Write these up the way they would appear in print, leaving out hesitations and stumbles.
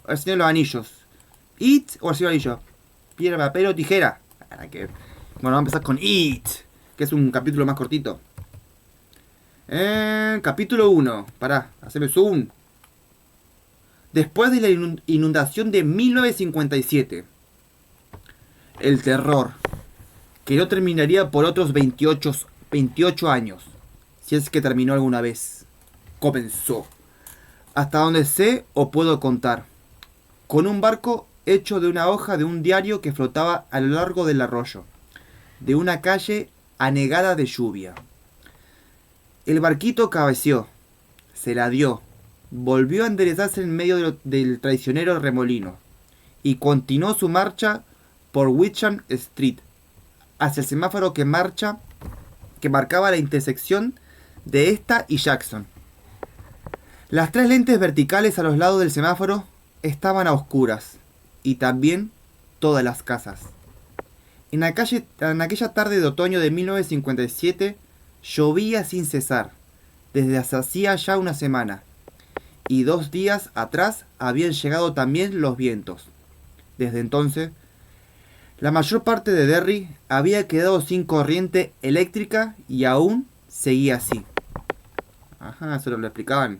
El Señor de los Anillos. It o El Señor de los Anillos. Piedra, papel o tijera. Bueno, vamos a empezar con It, que es un capítulo más cortito. Capítulo 1. Pará, haceme zoom. Después de la inundación de 1957. El terror, que no terminaría por otros 28 años, si es que terminó alguna vez, comenzó. Hasta donde sé o puedo contar, con un barco hecho de una hoja de un diario que flotaba a lo largo del arroyo, de una calle anegada de lluvia. El barquito cabeceó, se la dio, volvió a enderezarse en medio del traicionero remolino, y continuó su marcha por Wickham Street, hacia el semáforo que marcaba la intersección de esta y Jackson. Las tres lentes verticales a los lados del semáforo estaban a oscuras, y también todas las casas. En aquella tarde de otoño de 1957 llovía sin cesar, desde hacía ya una semana, y 2 días atrás habían llegado también los vientos. Desde entonces, la mayor parte de Derry había quedado sin corriente eléctrica y aún seguía así. Ajá, eso lo explicaban.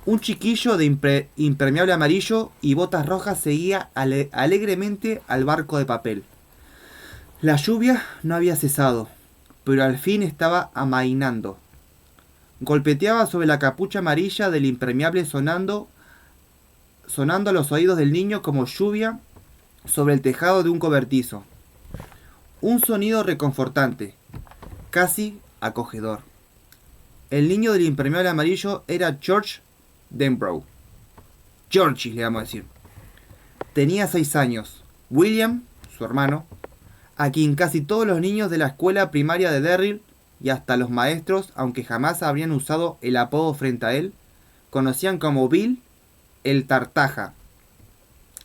Un chiquillo de impermeable amarillo y botas rojas seguía alegremente al barco de papel. La lluvia no había cesado, pero al fin estaba amainando. Golpeteaba sobre la capucha amarilla del impermeable sonando a los oídos del niño como lluvia sobre el tejado de un cobertizo. Un sonido reconfortante, casi acogedor. El niño del impermeable amarillo era George Denbrough. Georgie, le vamos a decir. Tenía 6 años. William, su hermano, a quien casi todos los niños de la escuela primaria de Derry y hasta los maestros, aunque jamás habrían usado el apodo frente a él, conocían como Bill el Tartaja,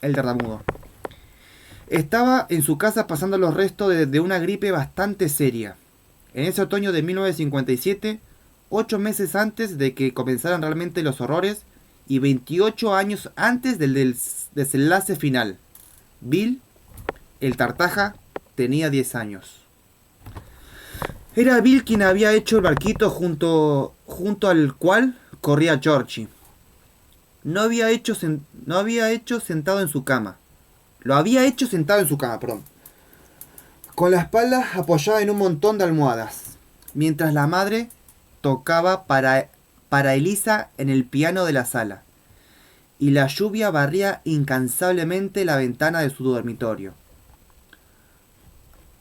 el tartamudo. Estaba en su casa pasando los restos de una gripe bastante seria. En ese otoño de 1957, 8 meses antes de que comenzaran realmente los horrores y 28 años antes del desenlace final, Bill, el Tartaja, tenía 10 años. Era Bill quien había hecho el barquito junto al cual corría Georgie. No había hecho sentado en su cama. Lo había hecho sentado en su cama, perdón. Con la espalda apoyada en un montón de almohadas, mientras la madre tocaba para Elisa en el piano de la sala, y la lluvia barría incansablemente la ventana de su dormitorio.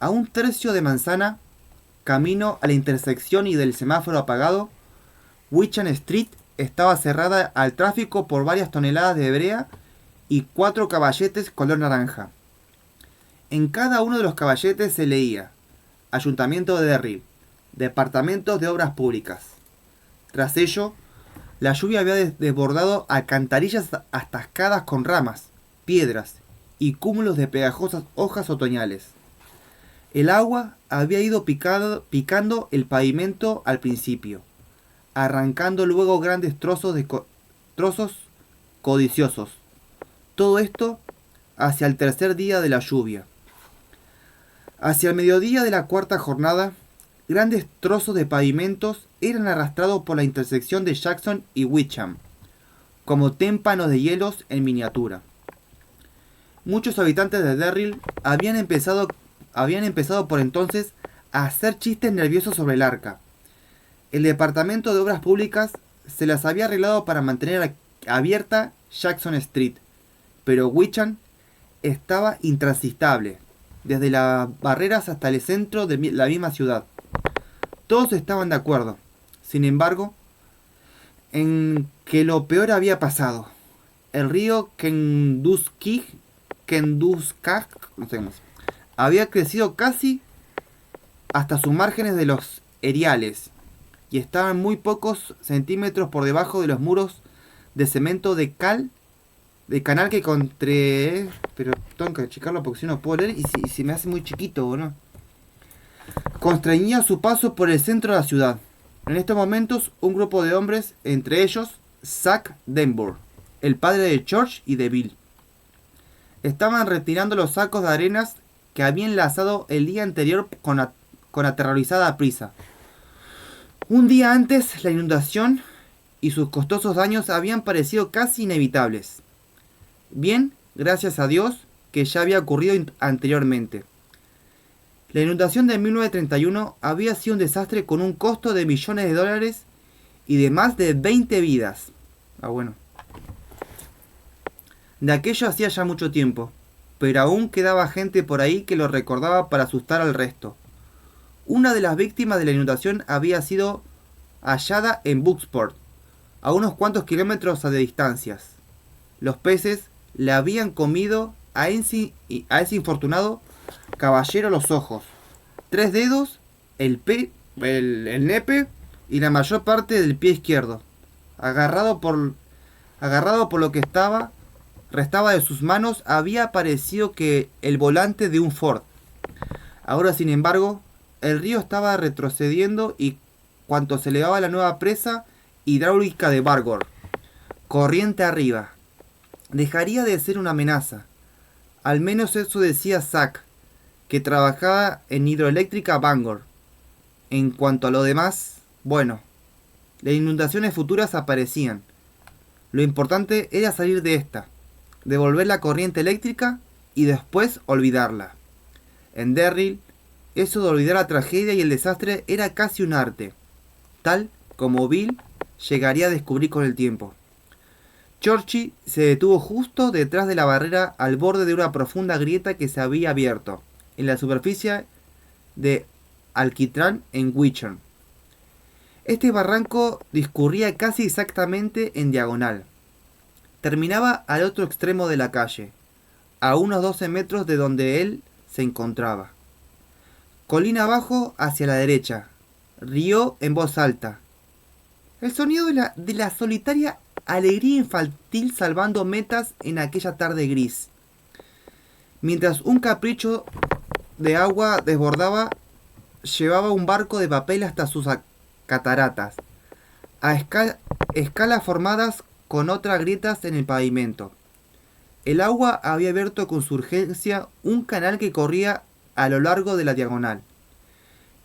A un tercio de manzana, camino a la intersección y del semáforo apagado, Wickham Street estaba cerrada al tráfico por varias toneladas de brea y 4 caballetes color naranja. En cada uno de los caballetes se leía: Ayuntamiento de Derry, Departamentos de Obras Públicas. Tras ello, la lluvia había desbordado alcantarillas atascadas con ramas, piedras y cúmulos de pegajosas hojas otoñales. El agua había ido picando el pavimento al principio, arrancando luego grandes trozos codiciosos. Todo esto hacia el tercer día de la lluvia. Hacia el mediodía de la cuarta jornada, grandes trozos de pavimentos eran arrastrados por la intersección de Jackson y Wickham, como témpanos de hielos en miniatura. Muchos habitantes de Derry habían empezado por entonces a hacer chistes nerviosos sobre el arca. El Departamento de Obras Públicas se las había arreglado para mantener abierta Jackson Street, pero Wickham estaba intransitable, desde las barreras hasta el centro de la misma ciudad. Todos estaban de acuerdo, sin embargo, en que lo peor había pasado. El río Kentucky, no sé cómo es, había crecido casi hasta sus márgenes de los eriales y estaban muy pocos centímetros por debajo de los muros de cemento de canal que encontré, pero tengo que achicarlo porque si no puedo leer y se me hace muy chiquito, ¿no? Constreñía su paso por el centro de la ciudad. En estos momentos, un grupo de hombres, entre ellos Zack Denbrough, el padre de George y de Bill. Estaban retirando los sacos de arenas que habían lanzado el día anterior con aterrorizada prisa. Un día antes, la inundación y sus costosos daños habían parecido casi inevitables. Bien, gracias a Dios, que ya había ocurrido anteriormente. La inundación de 1931 había sido un desastre con un costo de millones de dólares y de más de 20 vidas. Bueno. De aquello hacía ya mucho tiempo, pero aún quedaba gente por ahí que lo recordaba para asustar al resto. Una de las víctimas de la inundación había sido hallada en Bucksport, a unos cuantos kilómetros de distancias. Los peces le habían comido a ese infortunado caballero los ojos, 3 dedos, el nepe y la mayor parte del pie izquierdo, agarrado por lo que restaba de sus manos. Había parecido que el volante de un Ford. Ahora, sin embargo, el río estaba retrocediendo y cuanto se elevaba la nueva presa hidráulica de Bangor, corriente arriba, dejaría de ser una amenaza. Al menos eso decía Zack, que trabajaba en hidroeléctrica Bangor. En cuanto a lo demás, bueno, las inundaciones futuras aparecían. Lo importante era salir de esta, devolver la corriente eléctrica y después olvidarla. En Derry, eso de olvidar la tragedia y el desastre era casi un arte, tal como Bill llegaría a descubrir con el tiempo. Churchill se detuvo justo detrás de la barrera al borde de una profunda grieta que se había abierto en la superficie de Alquitrán en Wichern. Este barranco discurría casi exactamente en diagonal. Terminaba al otro extremo de la calle, a unos 12 metros de donde él se encontraba. Colina abajo hacia la derecha, rió en voz alta. El sonido de la solitaria alegría infantil salvando metas en aquella tarde gris. Mientras un capricho de agua desbordaba, llevaba un barco de papel hasta sus cataratas, a escalas formadas con otras grietas en el pavimento. El agua había abierto con su urgencia un canal que corría a lo largo de la diagonal,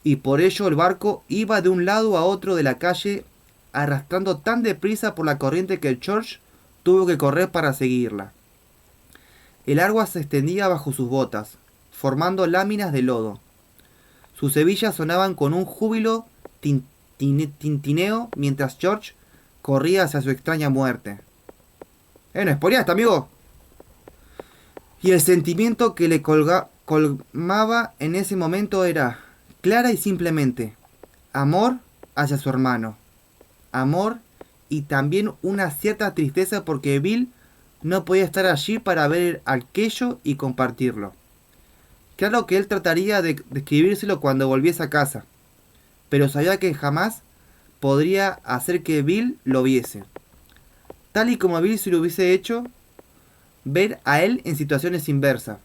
y por ello el barco iba de un lado a otro de la calle, arrastrando tan deprisa por la corriente que George tuvo que correr para seguirla. El agua se extendía bajo sus botas, formando láminas de lodo. Sus hebillas sonaban con un júbilo tintineo mientras George corría hacia su extraña muerte. No spoileaste, amigo. Y el sentimiento que le colmaba en ese momento era, clara y simplemente, amor hacia su hermano. Amor y también una cierta tristeza porque Bill no podía estar allí para ver aquello y compartirlo. Claro que él trataría de describírselo cuando volviese a casa, pero sabía que jamás podría hacer que Bill lo viese. Tal y como Bill se lo hubiese hecho ver a él en situaciones inversas.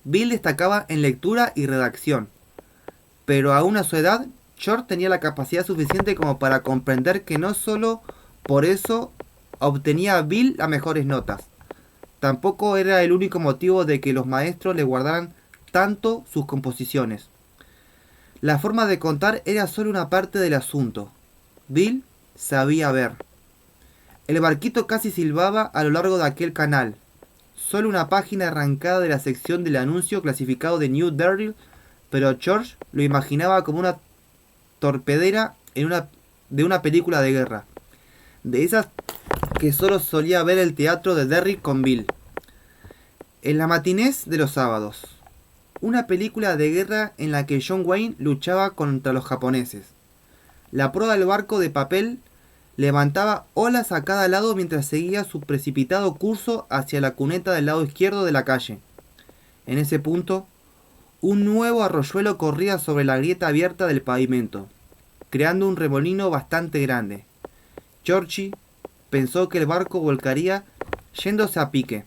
Bill destacaba en lectura y redacción, pero aún a su edad, George tenía la capacidad suficiente como para comprender que no solo por eso obtenía Bill las mejores notas. Tampoco era el único motivo de que los maestros le guardaran tanto sus composiciones. La forma de contar era solo una parte del asunto. Bill sabía ver. El barquito casi silbaba a lo largo de aquel canal. Solo una página arrancada de la sección del anuncio clasificado de New Derry, pero George lo imaginaba como una torpedera de una película de guerra, de esas que solo solía ver el teatro de Derry con Bill. En la matinés de los sábados, una película de guerra en la que John Wayne luchaba contra los japoneses. La proa del barco de papel levantaba olas a cada lado mientras seguía su precipitado curso hacia la cuneta del lado izquierdo de la calle. En ese punto, un nuevo arroyuelo corría sobre la grieta abierta del pavimento, creando un remolino bastante grande. Georgie pensó que el barco volcaría yéndose a pique.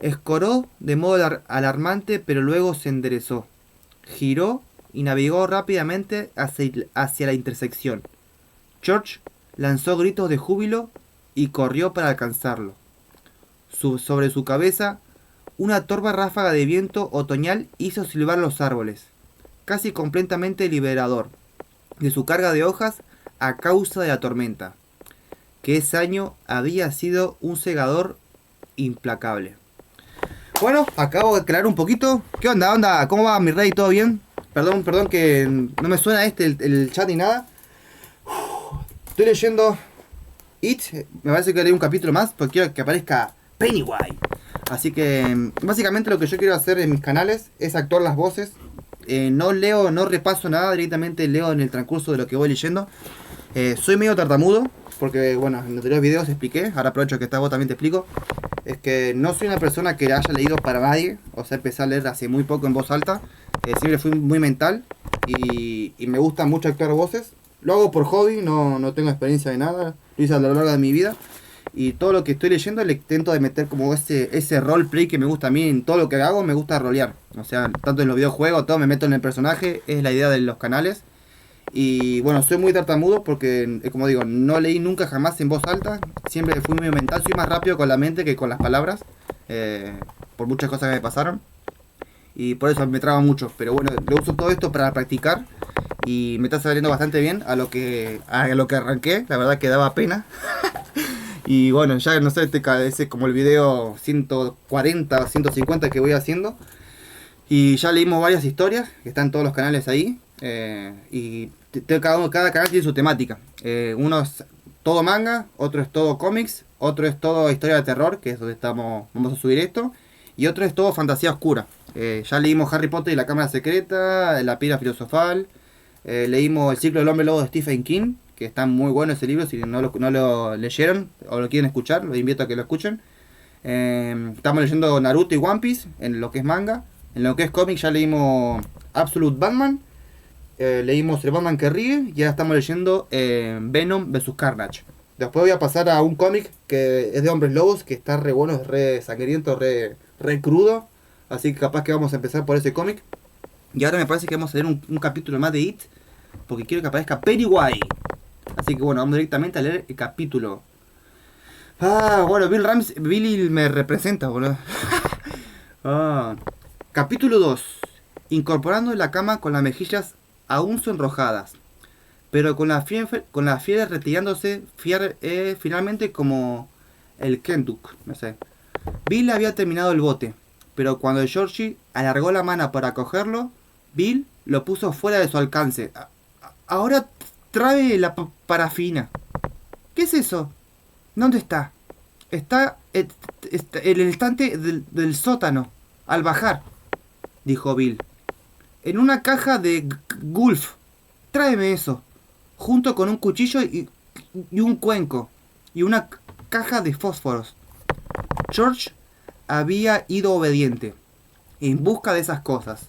Escoró de modo alarmante, pero luego se enderezó. Giró y navegó rápidamente hacia la intersección. George lanzó gritos de júbilo y corrió para alcanzarlo. Sobre su cabeza, una torva ráfaga de viento otoñal hizo silbar los árboles, casi completamente liberador de su carga de hojas a causa de la tormenta, que ese año había sido un segador implacable. Bueno, acabo de aclarar un poquito. ¿Qué onda? ¿Cómo va mi rey? ¿Todo bien? Perdón que no me suena el chat ni nada. Estoy leyendo It. Me parece que leí un capítulo más porque quiero que aparezca Pennywise. Así que básicamente lo que yo quiero hacer en mis canales es actuar las voces. No leo, no repaso nada, directamente leo en el transcurso de lo que voy leyendo. Soy medio tartamudo, porque bueno, en los anteriores videos expliqué, ahora aprovecho que esta voz también te explico. Es que no soy una persona que haya leído para nadie, o sea, empecé a leer hace muy poco en voz alta. Siempre fui muy mental y me gusta mucho actuar voces. Lo hago por hobby, no tengo experiencia de nada, lo hice a lo largo de mi vida. Y todo lo que estoy leyendo le intento de meter como ese roleplay que me gusta a mí. En todo lo que hago me gusta rolear. O sea, tanto en los videojuegos, todo me meto en el personaje. Es la idea de los canales. Y bueno, soy muy tartamudo porque, como digo, no leí nunca jamás en voz alta. Siempre fui muy mental. Soy más rápido con la mente que con las palabras. Por muchas cosas que me pasaron. Y por eso me traba mucho. Pero bueno, lo uso todo esto para practicar. Y me está saliendo bastante bien a lo que arranqué. La verdad que daba pena. Y bueno, ya no sé, ese es como el video 140 o 150 que voy haciendo. Y ya leímos varias historias, que están todos los canales ahí. Y cada canal tiene su temática. Uno es todo manga, otro es todo cómics, otro es todo historia de terror, que es donde vamos a subir esto. Y otro es todo fantasía oscura. Ya leímos Harry Potter y la Cámara Secreta, La Piedra Filosofal. Leímos El Ciclo del Hombre Lobo de Stephen King, que está muy bueno ese libro. Si no lo leyeron o lo quieren escuchar, los invito a que lo escuchen. Estamos leyendo Naruto y One Piece en lo que es manga. En lo que es cómic ya leímos Absolute Batman, leímos el Batman que ríe y ahora estamos leyendo Venom vs Carnage. Después voy a pasar a un cómic que es de hombres lobos, que está re bueno, es re sangriento, re crudo. Así que capaz que vamos a empezar por ese cómic. Y ahora me parece que vamos a leer un capítulo más de It, porque quiero que aparezca Pennywise. Así que bueno, vamos directamente a leer el capítulo. Bueno, Billy me representa, boludo. Capítulo 2. Incorporando la cama con las mejillas aún sonrojadas, pero con la fiebre retirándose finalmente como el Kenduk, no sé. Bill había terminado el bote, pero cuando Georgie alargó la mano para cogerlo, Bill lo puso fuera de su alcance. Ahora trae la parafina. ¿Qué es eso? ¿Dónde está? Está en el estante del sótano, al bajar, dijo Bill. En una caja de Gulf. Tráeme eso. Junto con un cuchillo y un cuenco. Y una caja de fósforos. George había ido obediente, en busca de esas cosas.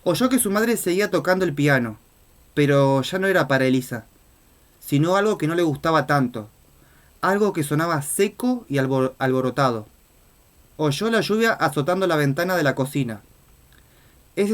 Oyó que su madre seguía tocando el piano, pero ya no era para Elisa, sino algo que no le gustaba tanto, algo que sonaba seco y alborotado. Oyó la lluvia azotando la ventana de la cocina. Ese